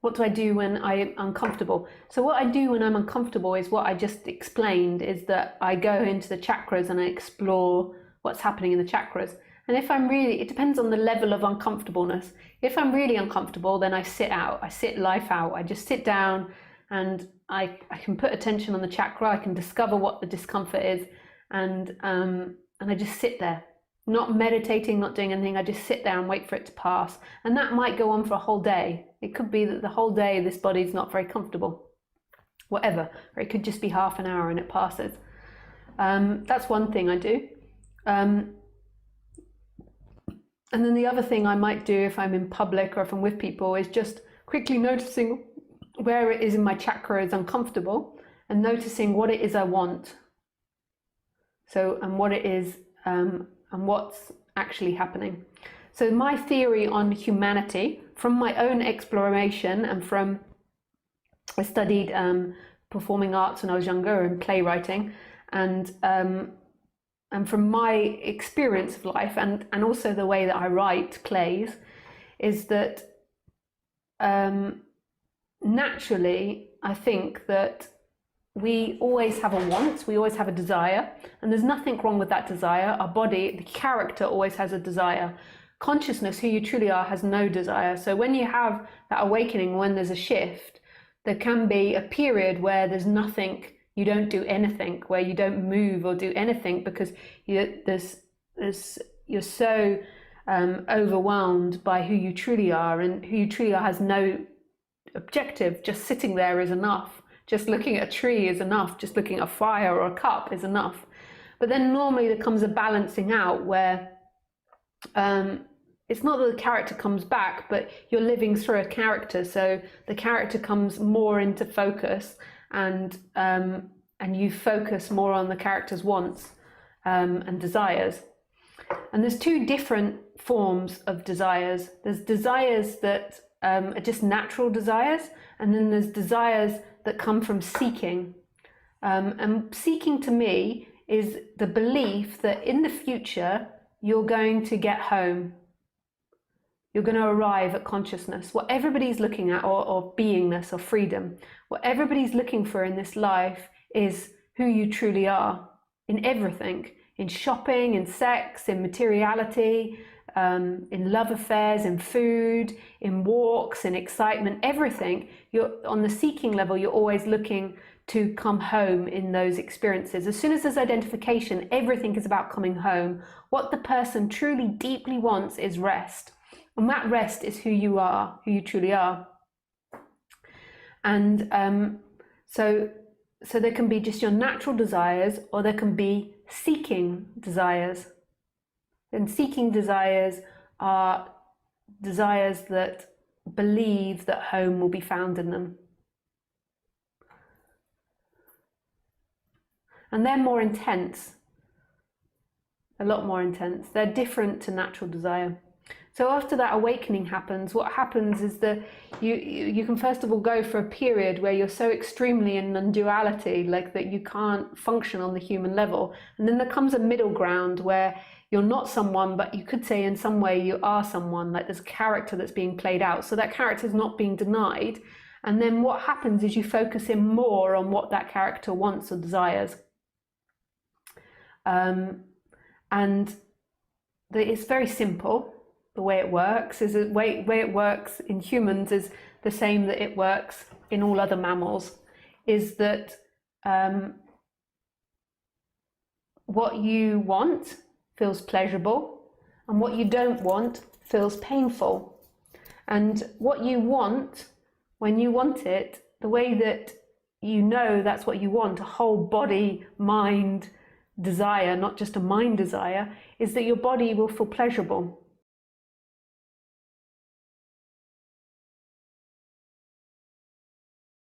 what do I do when I'm uncomfortable? So what I do when I'm uncomfortable is what I just explained, is that I go into the chakras and I explore what's happening in the chakras. And if I'm really, it depends on the level of uncomfortableness. If I'm really uncomfortable, then I sit out, I sit life out. I just sit down and I can put attention on the chakra, I can discover what the discomfort is, and I just sit there. Not meditating, not doing anything, I just sit there and wait for it to pass. And that might go on for a whole day. It could be that the whole day this body's not very comfortable, whatever, or it could just be half an hour and it passes. That's one thing I do. And then the other thing I might do if I'm in public or if I'm with people is just quickly noticing where it is in my chakra is uncomfortable and noticing what it is I want. So, and what it is, and what's actually happening. So my theory on humanity, from my own exploration and from, I studied performing arts when I was younger and playwriting, and from my experience of life and also the way that I write plays, is that naturally I think that we always have a want, we always have a desire, and there's nothing wrong with that desire. Our body, the character always has a desire. Consciousness, who you truly are, has no desire. So when you have that awakening, when there's a shift, there can be a period where there's nothing, you don't do anything, where you don't move or do anything because you're so overwhelmed by who you truly are, and who you truly are has no objective. Just sitting there is enough. Just looking at a tree is enough. Just looking at a fire or a cup is enough. But then normally there comes a balancing out where it's not that the character comes back, but you're living through a character. So the character comes more into focus, and you focus more on the character's wants and desires. And there's two different forms of desires. There's desires that are just natural desires, and then there's desires that come from seeking. And seeking to me is the belief that in the future you're going to get home. You're going to arrive at consciousness. What everybody's looking at, or beingness or freedom, what everybody's looking for in this life is who you truly are, in everything, in shopping, in sex, in materiality, in love affairs, in food, in walks, in excitement, everything. You're on the seeking level, you're always looking to come home in those experiences. As soon as there's identification, everything is about coming home. What the person truly deeply wants is rest. And that rest is who you are, who you truly are. And so there can be just your natural desires, or there can be seeking desires. And seeking desires are desires that believe that home will be found in them. And they're more intense, a lot more intense. They're different to natural desire. So after that awakening happens, what happens is that you can first of all go for a period where you're so extremely in non-duality, like that you can't function on the human level. And then there comes a middle ground where you're not someone, but you could say in some way you are someone, like there's a character that's being played out. So that character is not being denied. And then what happens is you focus in more on what that character wants or desires. And it's very simple. The way it works is the way it works in humans is the same that it works in all other mammals, is that what you want feels pleasurable, and what you don't want feels painful. And what you want, when you want it, the way that you know that's what you want, a whole body, mind desire, not just a mind desire, is that your body will feel pleasurable.